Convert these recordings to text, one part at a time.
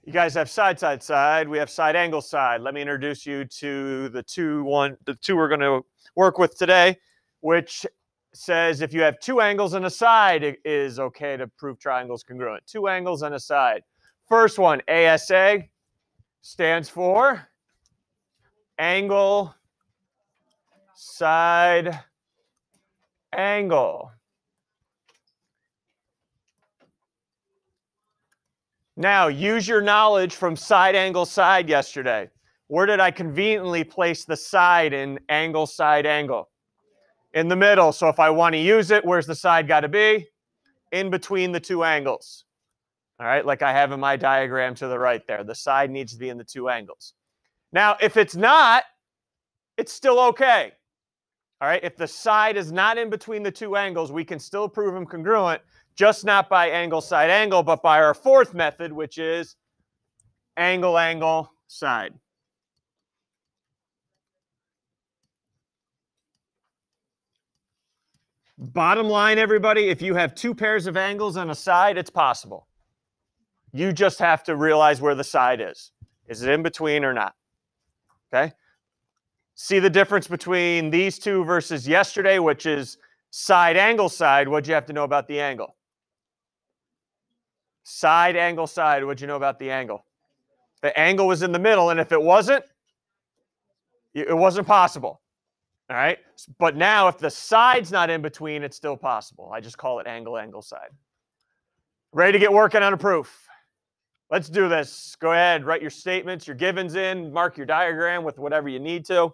You guys have side, side, side. We have side, angle, side. Let me introduce you to the two we're going to work with today, which says if you have two angles and a side, it is okay to prove triangles congruent. Two angles and a side. First one, ASA, stands for angle, side, angle. Now, use your knowledge from side, angle, side yesterday. Where did I conveniently place the side in angle, side, angle? In the middle. So if I want to use it, where's the side got to be? In between the two angles. All right, like I have in my diagram to the right there. The side needs to be in the two angles. Now, if it's not, it's still okay. All right, if the side is not in between the two angles, we can still prove them congruent, just not by angle, side, angle, but by our fourth method, which is angle, angle, side. Bottom line, everybody, if you have two pairs of angles and a side, it's possible. You just have to realize where the side is. Is it in between or not? Okay? See the difference between these two versus yesterday, which is side, angle, side. What'd you have to know about the angle? Side, angle, side. What'd you know about the angle? The angle was in the middle, and if it wasn't possible. All right? But now, if the side's not in between, it's still possible. I just call it angle, angle, side. Ready to get working on a proof? Let's do this. Go ahead, write your statements, your givens in, mark your diagram with whatever you need to.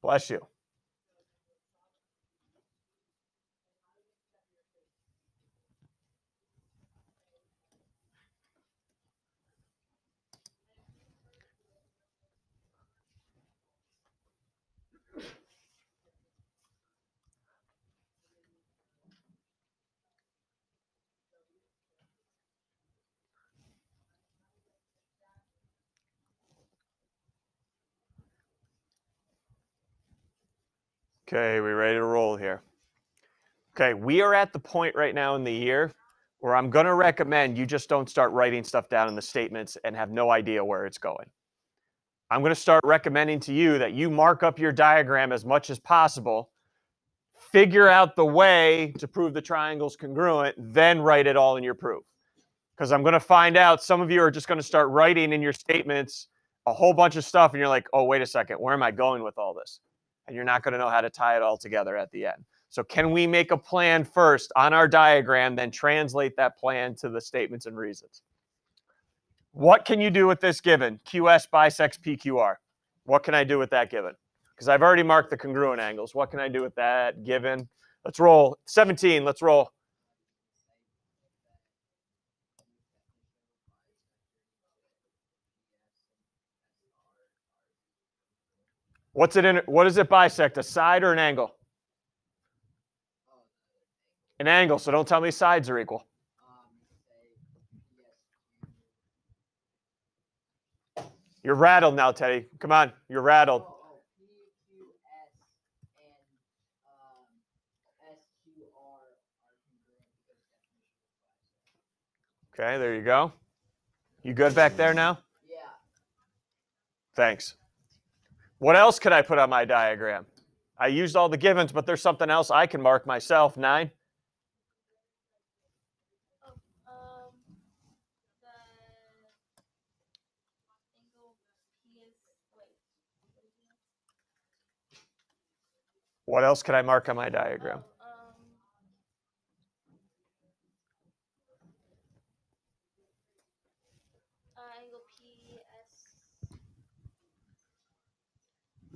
Bless you. Okay, we ready to roll here? Okay, we are at the point right now in the year where I'm going to recommend you just don't start writing stuff down in the statements and have no idea where it's going. I'm going to start recommending to you that you mark up your diagram as much as possible, figure out the way to prove the triangle's congruent, then write it all in your proof. Because I'm going to find out some of you are just going to start writing in your statements a whole bunch of stuff, and you're like, oh, wait a second, where am I going with all this? And you're not going to know how to tie it all together at the end. So can we make a plan first on our diagram, then translate that plan to the statements and reasons? What can you do with this given? QS bisects PQR. What can I do with that given? Because I've already marked the congruent angles. What can I do with that given? Let's roll. 17, let's roll. What does it bisect, a side or an angle? An angle, so don't tell me sides are equal. You're rattled now, Teddy. Come on, you're rattled. Okay, there you go. You good back there now? Yeah. Thanks. What else could I put on my diagram? I used all the givens, but there's something else I can mark myself. 9. What else could I mark on my diagram? Angle PS.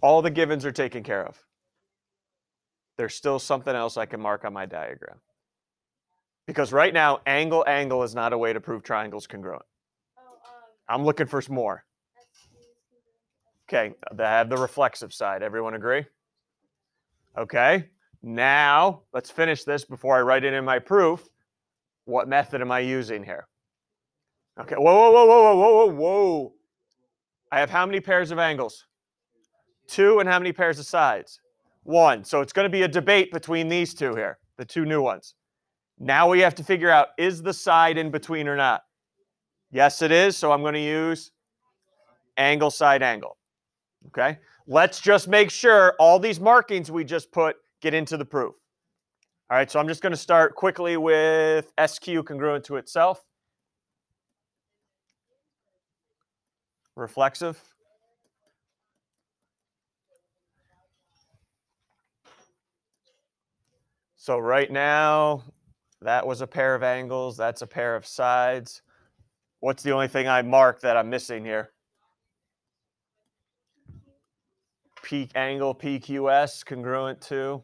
All the givens are taken care of. There's still something else I can mark on my diagram. Because right now, angle, angle is not a way to prove triangles congruent. Oh, I'm looking for some more. SQ is congruent to Okay, they have the reflexive side. Everyone agree? Okay, now let's finish this before I write it in my proof. What method am I using here? Okay, whoa, whoa, whoa, whoa, whoa, whoa, whoa. I have how many pairs of angles? 2, and how many pairs of sides? 1. So it's going to be a debate between these two here, the two new ones. Now we have to figure out, is the side in between or not? Yes, it is. So I'm going to use angle, side, angle. Okay. Let's just make sure all these markings we just put get into the proof. All right. So I'm just going to start quickly with SQ congruent to itself. Reflexive. So right now, that was a pair of angles. That's a pair of sides. What's the only thing I marked that I'm missing here? Peak angle PQS congruent to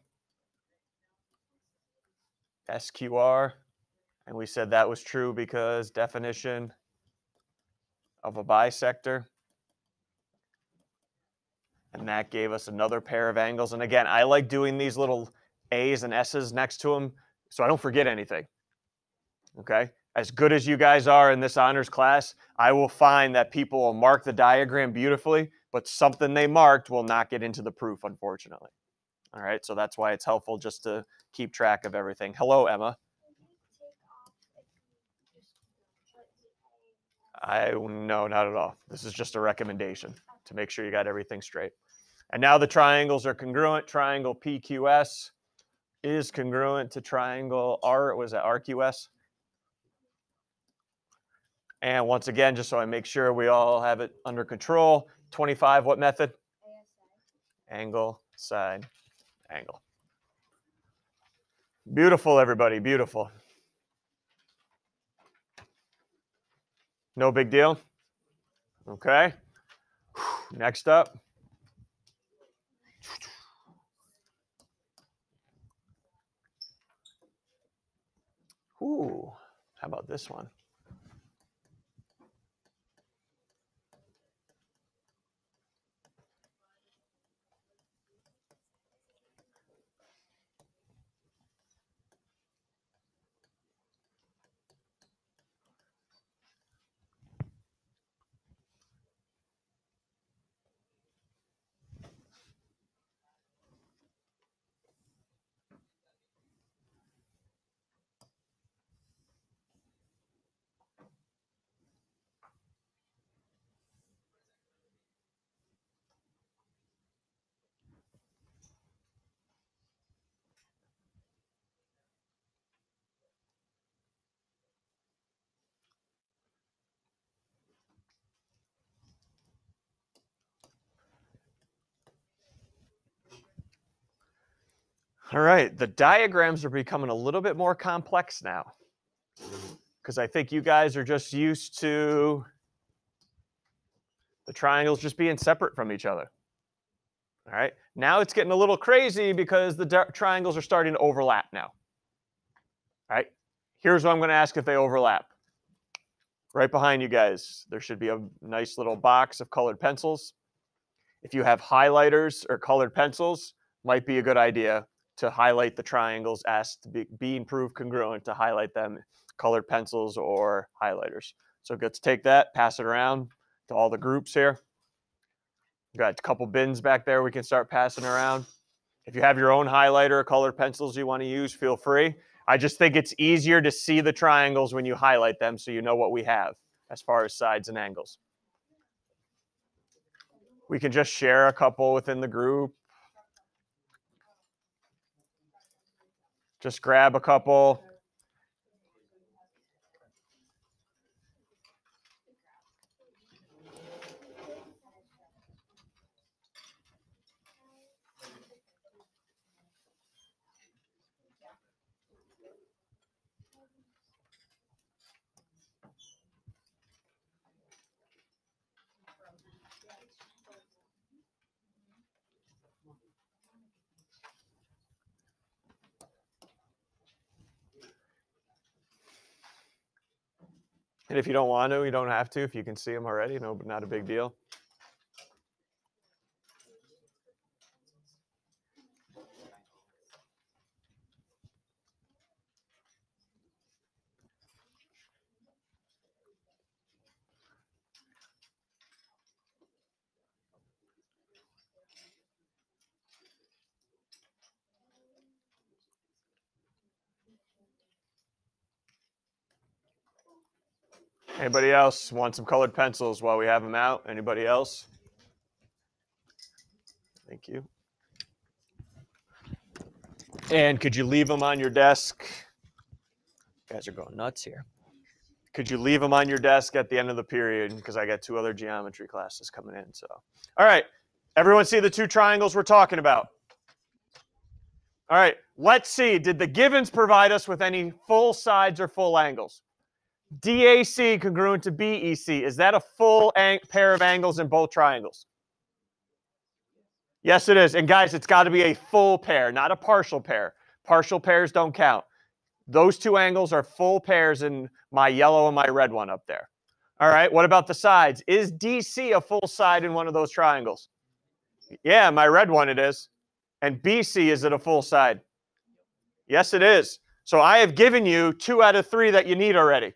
SQR. And we said that was true because definition of a bisector. And that gave us another pair of angles. And again, I like doing these little A's and S's next to them so I don't forget anything. Okay? As good as you guys are in this honors class, I will find that people will mark the diagram beautifully, but something they marked will not get into the proof, unfortunately. All right, so that's why it's helpful just to keep track of everything. Hello, Emma. No, not at all. This is just a recommendation to make sure you got everything straight. And now the triangles are congruent. Triangle PQS is congruent to triangle RQS. And once again, just so I make sure we all have it under control, 25, what method? ASA. Angle, side, angle. Beautiful, everybody, beautiful. No big deal? Okay. Next up. Ooh, how about this one? All right, the diagrams are becoming a little bit more complex now because I think you guys are just used to the triangles just being separate from each other. All right, now it's getting a little crazy because the triangles are starting to overlap now. All right, here's what I'm going to ask if they overlap. Right behind you guys, there should be a nice little box of colored pencils. If you have highlighters or colored pencils, might be a good idea to highlight the triangles as being proved congruent, to highlight them, colored pencils or highlighters. So let's take that, pass it around to all the groups here. We've got a couple bins back there we can start passing around. If you have your own highlighter or colored pencils you want to use, feel free. I just think it's easier to see the triangles when you highlight them so you know what we have as far as sides and angles. We can just share a couple within the group. Just grab a couple. And if you don't want to, you don't have to. If you can see them already, no, but not a big deal. Anybody else want some colored pencils while we have them out? Anybody else? Thank you. And could you leave them on your desk? You guys are going nuts here. Could you leave them on your desk at the end of the period? Because I got 2 other geometry classes coming in. So, all right. Everyone see the 2 triangles we're talking about? All right. Let's see. Did the givens provide us with any full sides or full angles? DAC congruent to BEC. Is that a full pair of angles in both triangles? Yes, it is. And guys, it's got to be a full pair, not a partial pair. Partial pairs don't count. Those 2 angles are full pairs in my yellow and my red one up there. All right. What about the sides? Is DC a full side in one of those triangles? Yeah, my red one it is. And BC, is it a full side? Yes, it is. So I have given you 2 out of 3 that you need already.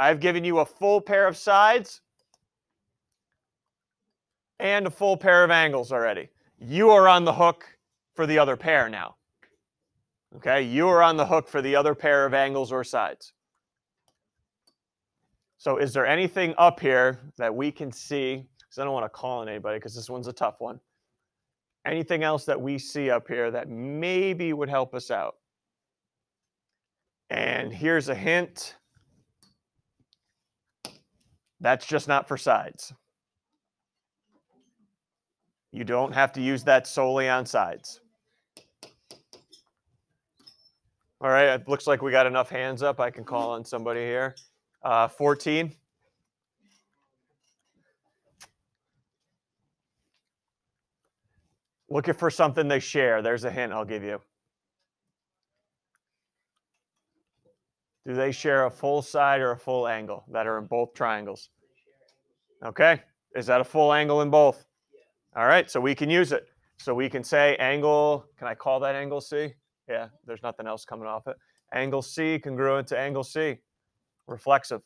I've given you a full pair of sides and a full pair of angles already. You are on the hook for the other pair now. Okay, you are on the hook for the other pair of angles or sides. So is there anything up here that we can see? Because I don't want to call on anybody because this one's a tough one. Anything else that we see up here that maybe would help us out? And here's a hint. That's just not for sides. You don't have to use that solely on sides. All right, it looks like we got enough hands up. I can call on somebody here. 14. Looking for something they share. There's a hint I'll give you. Do they share a full side or a full angle that are in both triangles? Okay. Is that a full angle in both? All right, so we can use it. So we can say angle, can I call that angle C? Yeah, there's nothing else coming off it. Angle C congruent to angle C, reflexive.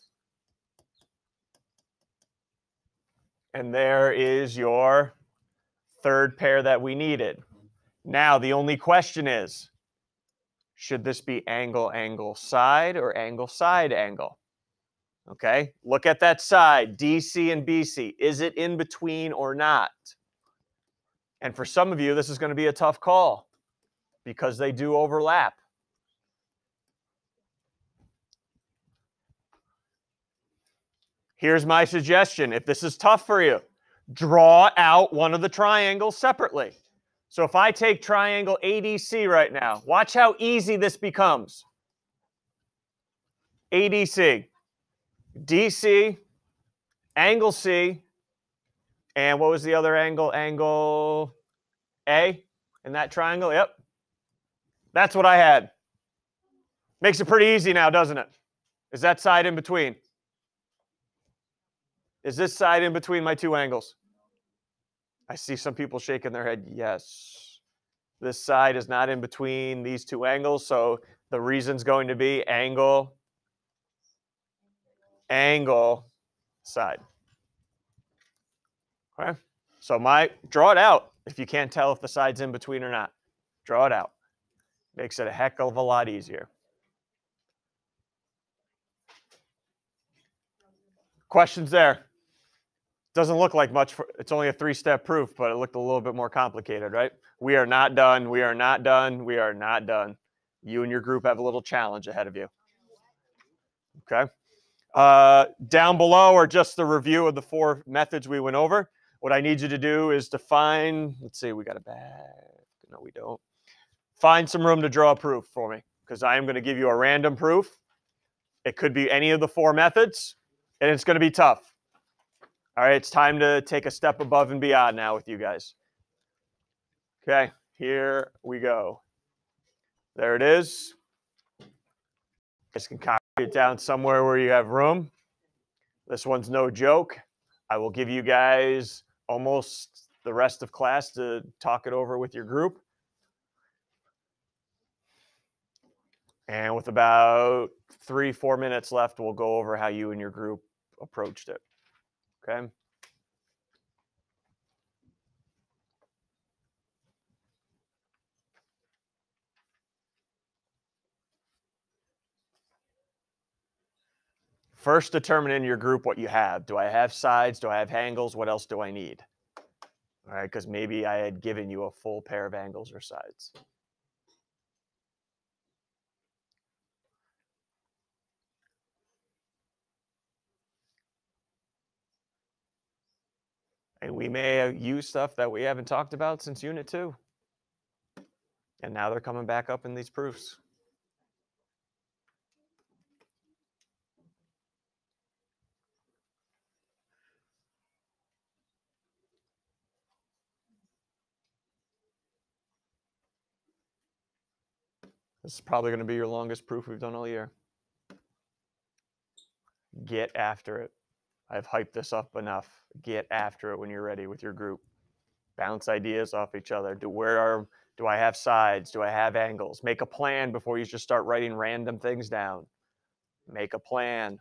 And there is your 3rd pair that we needed. Now, the only question is, should this be angle, angle, side, or angle, side, angle? Okay, look at that side, DC and BC. Is it in between or not? And for some of you, this is going to be a tough call because they do overlap. Here's my suggestion. If this is tough for you, draw out one of the triangles separately. So if I take triangle ADC right now, watch how easy this becomes. ADC, DC, angle C, and what was the other angle? Angle A in that triangle? Yep. That's what I had. Makes it pretty easy now, doesn't it? Is that side in between? Is this side in between my 2 angles? I see some people shaking their head, yes. This side is not in between these 2 angles, so the reason's going to be angle, angle, side. Okay? So draw it out if you can't tell if the side's in between or not. Draw it out. Makes it a heck of a lot easier. Questions there? Doesn't look like much. It's only a 3-step proof, but it looked a little bit more complicated, right? We are not done. We are not done. We are not done. You and your group have a little challenge ahead of you. Okay. Down below are just the review of the 4 methods we went over. What I need you to do is to find, let's see, we got a bag. No, we don't. Find some room to draw a proof for me because I am going to give you a random proof. It could be any of the 4 methods, and it's going to be tough. All right, it's time to take a step above and beyond now with you guys. Okay, here we go. There it is. guys can copy it down somewhere where you have room. This one's no joke. I will give you guys almost the rest of class to talk it over with your group. And with about 3-4 minutes left, we'll go over how you and your group approached it. Okay? First, determine in your group what you have. Do I have sides? Do I have angles? What else do I need? All right, because maybe I had given you a full pair of angles or sides. And we may have used stuff that we haven't talked about since Unit 2. And now they're coming back up in these proofs. This is probably going to be your longest proof we've done all year. Get after it. I've hyped this up enough. Get after it when you're ready with your group. Bounce ideas off each other. Do I have sides? Do I have angles? Make a plan before you just start writing random things down. Make a plan.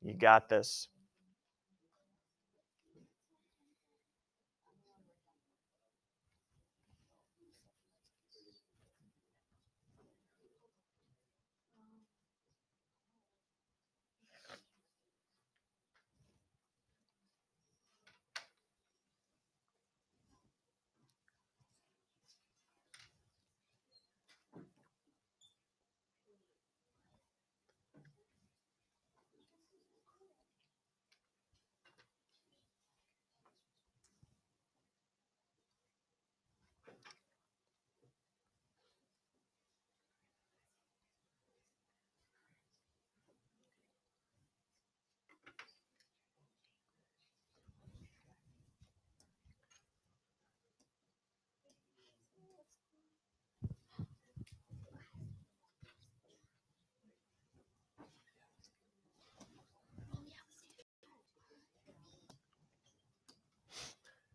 You got this.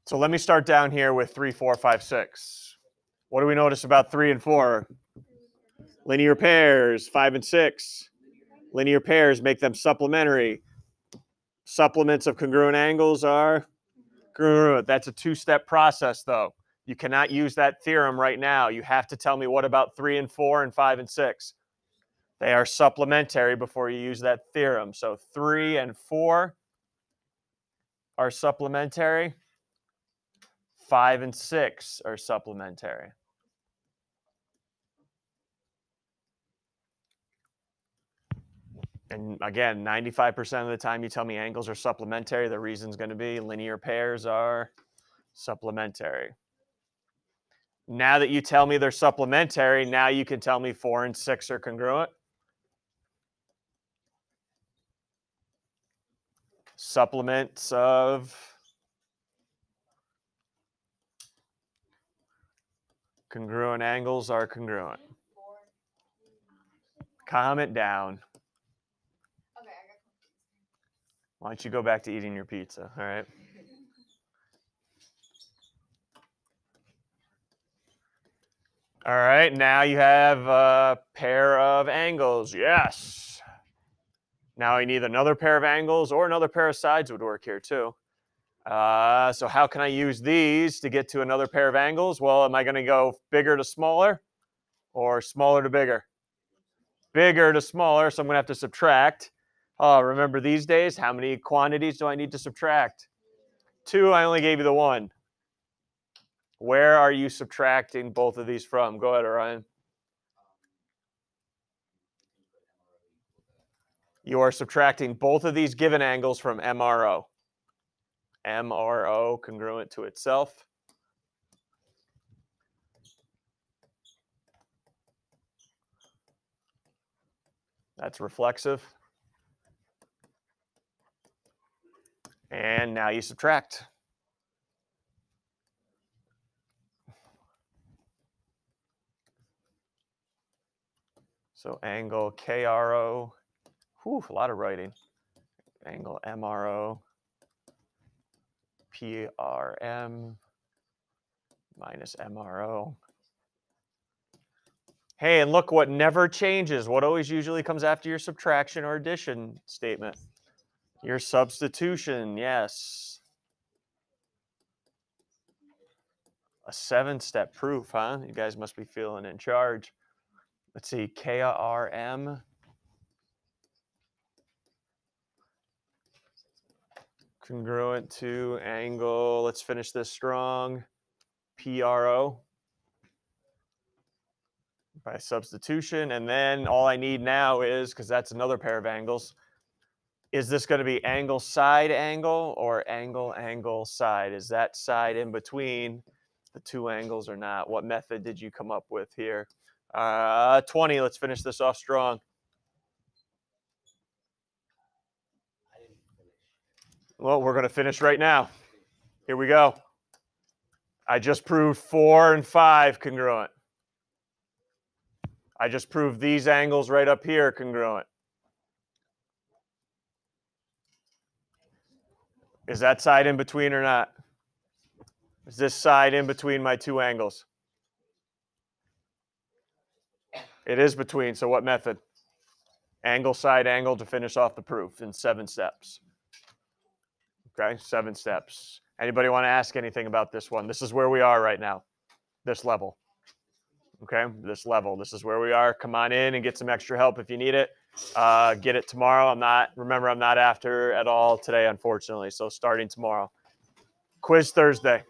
So let me start down here with 3, 4, 5, 6. What do we notice about 3 and 4? Linear pairs, 5 and 6. Linear pairs make them supplementary. Supplements of congruent angles are congruent. That's a two-step process, though. You cannot use that theorem right now. You have to tell me what about 3 and 4 and 5 and 6. They are supplementary before you use that theorem. So 3 and 4 are supplementary. 5 and 6 are supplementary. And again, 95% of the time you tell me angles are supplementary, the reason's going to be linear pairs are supplementary. Now that you tell me they're supplementary, now you can tell me 4 and 6 are congruent. Supplements of congruent angles are congruent. Comment down. Why don't you go back to eating your pizza, all right? All right, now you have a pair of angles, yes. Now I need another pair of angles or another pair of sides would work here too. So how can I use these to get to another pair of angles? Well, am I going to go bigger to smaller or smaller to bigger? Bigger to smaller, so I'm going to have to subtract. Oh, remember these days, how many quantities do I need to subtract? 2, I only gave you the 1. Where are you subtracting both of these from? Go ahead, Orion. You are subtracting both of these given angles from MRO. MRO congruent to itself. That's reflexive. And now you subtract. So angle KRO, whew, a lot of writing. Angle MRO, PRM minus MRO. Hey, and look what never changes. What always usually comes after your subtraction or addition statement? Your substitution, yes. A 7-step proof, huh? You guys must be feeling in charge. Let's see, KRM. Congruent to angle, let's finish this strong. PRO. By substitution, and then all I need now is, because that's another pair of angles, is this going to be angle side angle or angle angle side? Is that side in between the two angles or not? What method did you come up with here? 20, let's finish this off strong. Well, we're going to finish right now. Here we go. I just proved 4 and 5 congruent. I just proved these angles right up here congruent. Is that side in between or not? Is this side in between my two angles? It is between, so what method? Angle side angle to finish off the proof in 7 steps. Okay, 7 steps. Anybody want to ask anything about this one? This is where we are right now, this level. Okay, this level. This is where we are. Come on in and get some extra help if you need it. Get it tomorrow. Remember, I'm not after at all today, unfortunately. So starting tomorrow. Quiz Thursday.